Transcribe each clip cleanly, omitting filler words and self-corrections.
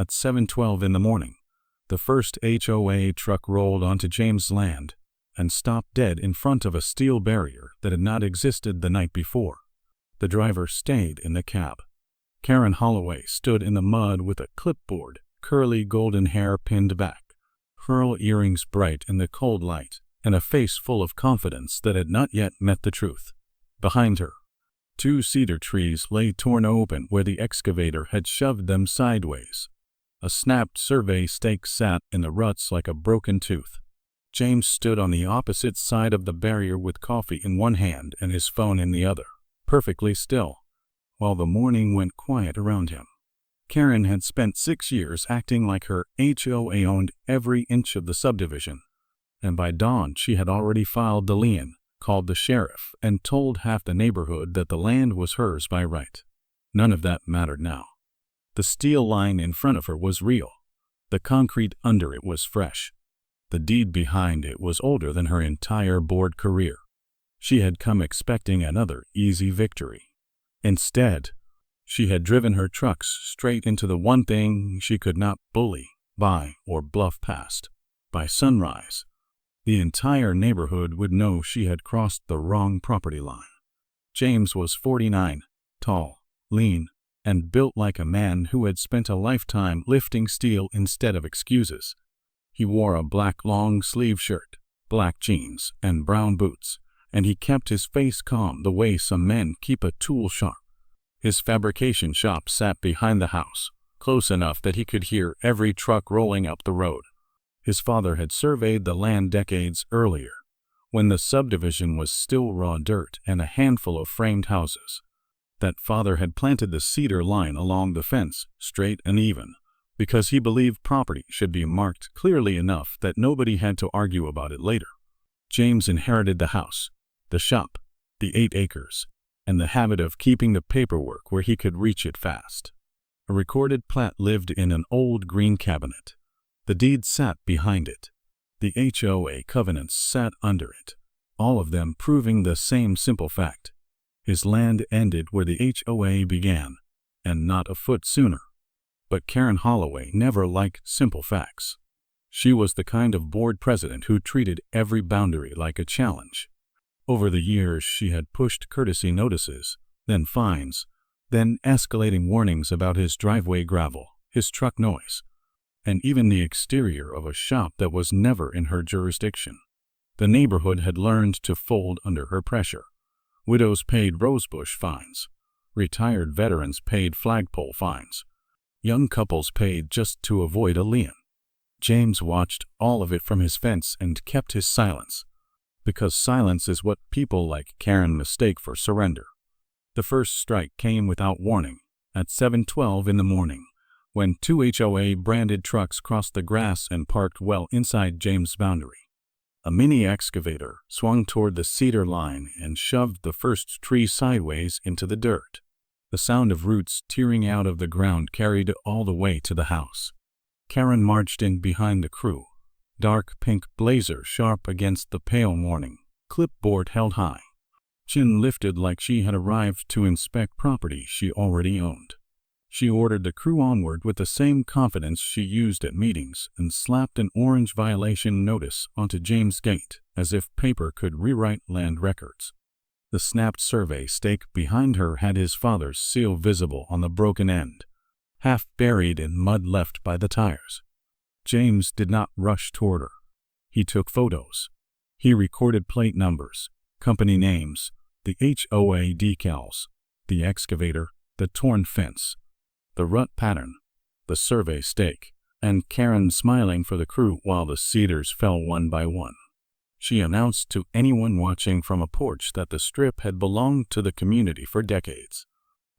At 7:12 in the morning, the first HOA truck rolled onto James' land and stopped dead in front of a steel barrier that had not existed the night before. The driver stayed in the cab. Karen Holloway stood in the mud with a clipboard, curly golden hair pinned back, pearl earrings bright in the cold light, and a face full of confidence that had not yet met the truth. Behind her, 2 cedar trees lay torn open where the excavator had shoved them sideways. A snapped survey stake sat in the ruts like a broken tooth. James stood on the opposite side of the barrier with coffee in one hand and his phone in the other, perfectly still, while the morning went quiet around him. Karen had spent 6 years acting like her HOA owned every inch of the subdivision, and by dawn she had already filed the lien, called the sheriff, and told half the neighborhood that the land was hers by right. None of that mattered now. The steel line in front of her was real. The concrete under it was fresh. The deed behind it was older than her entire board career. She had come expecting another easy victory. Instead, she had driven her trucks straight into the one thing she could not bully, buy, or bluff past. By sunrise, the entire neighborhood would know she had crossed the wrong property line. James was 49, tall, lean, and built like a man who had spent a lifetime lifting steel instead of excuses. He wore a black long-sleeve shirt, black jeans, and brown boots, and he kept his face calm the way some men keep a tool sharp. His fabrication shop sat behind the house, close enough that he could hear every truck rolling up the road. His father had surveyed the land decades earlier, when the subdivision was still raw dirt and a handful of framed houses. That father had planted the cedar line along the fence, straight and even, because he believed property should be marked clearly enough that nobody had to argue about it later. James inherited the house, the shop, the 8 acres, and the habit of keeping the paperwork where he could reach it fast. A recorded plat lived in an old green cabinet. The deed sat behind it. The HOA covenants sat under it, all of them proving the same simple fact. His land ended where the HOA began, and not a foot sooner. But Karen Holloway never liked simple facts. She was the kind of board president who treated every boundary like a challenge. Over the years, she had pushed courtesy notices, then fines, then escalating warnings about his driveway gravel, his truck noise, and even the exterior of a shop that was never in her jurisdiction. The neighborhood had learned to fold under her pressure. Widows paid rosebush fines. Retired veterans paid flagpole fines. Young couples paid just to avoid a lien. James watched all of it from his fence and kept his silence, because silence is what people like Karen mistake for surrender. The first strike came without warning, at 7:12 in the morning, when 2 HOA-branded trucks crossed the grass and parked well inside James' boundary. A mini excavator swung toward the cedar line and shoved the first tree sideways into the dirt. The sound of roots tearing out of the ground carried all the way to the house. Karen marched in behind the crew, dark pink blazer sharp against the pale morning, clipboard held high, chin lifted like she had arrived to inspect property she already owned. She ordered the crew onward with the same confidence she used at meetings and slapped an orange violation notice onto James' gate as if paper could rewrite land records. The snapped survey stake behind her had his father's seal visible on the broken end, half buried in mud left by the tires. James did not rush toward her. He took photos. He recorded plate numbers, company names, the HOA decals, the excavator, the torn fence, the rut pattern, the survey stake, and Karen smiling for the crew while the cedars fell one by one. She announced to anyone watching from a porch that the strip had belonged to the community for decades.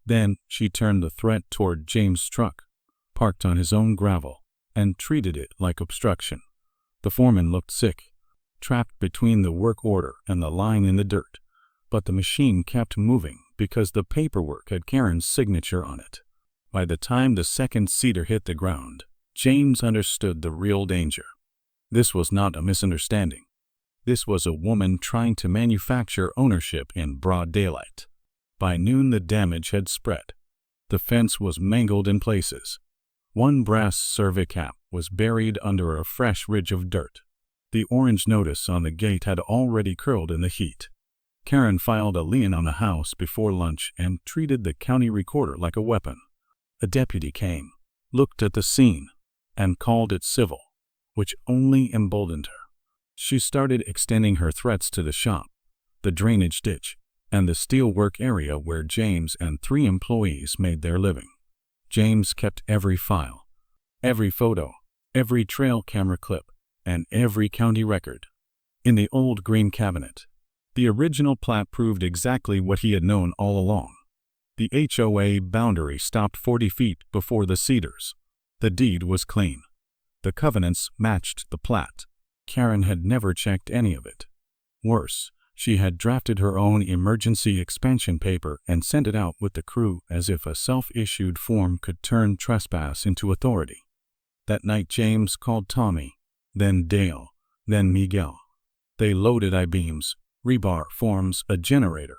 Then she turned the threat toward James' truck, parked on his own gravel, and treated it like obstruction. The foreman looked sick, trapped between the work order and the line in the dirt, but the machine kept moving because the paperwork had Karen's signature on it. By the time the second cedar hit the ground, James understood the real danger. This was not a misunderstanding. This was a woman trying to manufacture ownership in broad daylight. By noon, the damage had spread. The fence was mangled in places. One brass survey cap was buried under a fresh ridge of dirt. The orange notice on the gate had already curled in the heat. Karen filed a lien on the house before lunch and treated the county recorder like a weapon. A deputy came, looked at the scene, and called it civil, which only emboldened her. She started extending her threats to the shop, the drainage ditch, and the steelwork area where James and 3 employees made their living. James kept every file, every photo, every trail camera clip, and every county record. In the old green cabinet, the original plat proved exactly what he had known all along. The HOA boundary stopped 40 feet before the cedars. The deed was clean. The covenants matched the plat. Karen had never checked any of it. Worse, she had drafted her own emergency expansion paper and sent it out with the crew as if a self-issued form could turn trespass into authority. That night James called Tommy, then Dale, then Miguel. They loaded I-beams, rebar forms, a generator,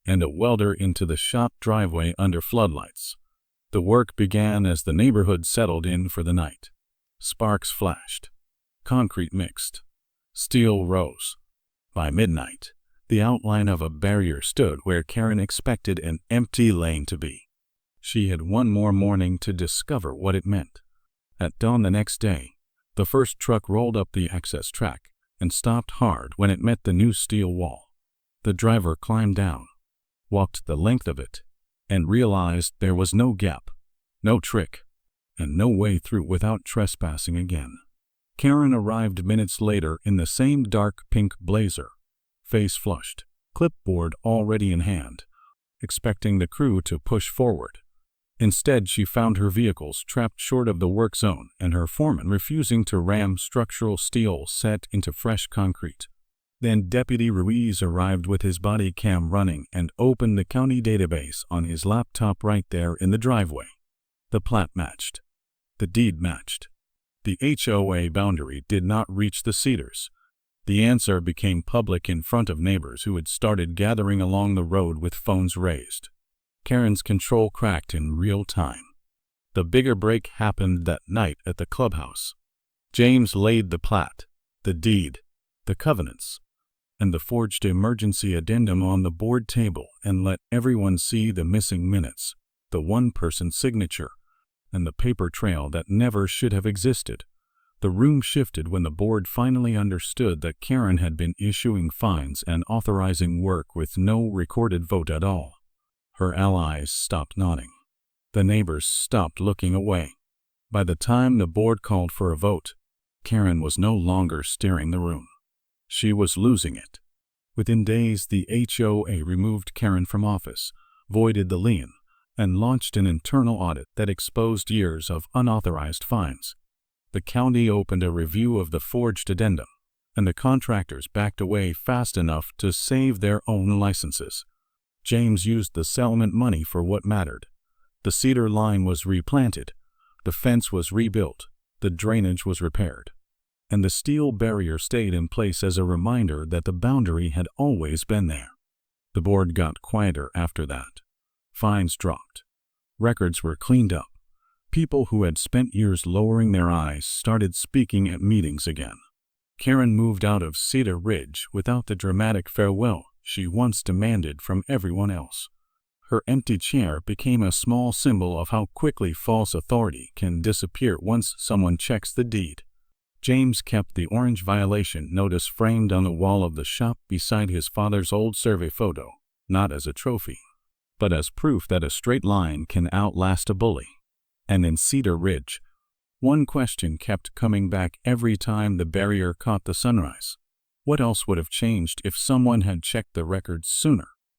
and a welder into the shop driveway under floodlights. The work began as the neighborhood settled in for the night. Sparks flashed. Concrete mixed. Steel rose. By midnight, the outline of a barrier stood where Karen expected an empty lane to be. She had one more morning to discover what it meant. At dawn the next day, the first truck rolled up the access track and stopped hard when it met the new steel wall. The driver climbed down, walked the length of it, and realized there was no gap, no trick, and no way through without trespassing again. Karen arrived minutes later in the same dark pink blazer, face flushed, clipboard already in hand, expecting the crew to push forward. Instead, she found her vehicles trapped short of the work zone and her foreman refusing to ram structural steel set into fresh concrete. Then Deputy Ruiz arrived with his body cam running and opened the county database on his laptop right there in the driveway. The plat matched. The deed matched. The HOA boundary did not reach the cedars. The answer became public in front of neighbors who had started gathering along the road with phones raised. Karen's control cracked in real time. The bigger break happened that night at the clubhouse. James laid the plat, the deed, the covenants, and the forged emergency addendum on the board table and let everyone see the missing minutes, the one-person signature, and the paper trail that never should have existed. The room shifted when the board finally understood that Karen had been issuing fines and authorizing work with no recorded vote at all. Her allies stopped nodding. The neighbors stopped looking away. By the time the board called for a vote, Karen was no longer steering the room. She was losing it. Within days, the HOA removed Karen from office, voided the lien, and launched an internal audit that exposed years of unauthorized fines. The county opened a review of the forged addendum, and the contractors backed away fast enough to save their own licenses. James used the settlement money for what mattered. The cedar line was replanted, the fence was rebuilt, the drainage was repaired, and the steel barrier stayed in place as a reminder that the boundary had always been there. The board got quieter after that. Fines dropped. Records were cleaned up. People who had spent years lowering their eyes started speaking at meetings again. Karen moved out of Cedar Ridge without the dramatic farewell she once demanded from everyone else. Her empty chair became a small symbol of how quickly false authority can disappear once someone checks the deed. James kept the orange violation notice framed on the wall of the shop beside his father's old survey photo, not as a trophy, but as proof that a straight line can outlast a bully. And in Cedar Ridge, one question kept coming back every time the barrier caught the sunrise. What else would have changed if someone had checked the records sooner?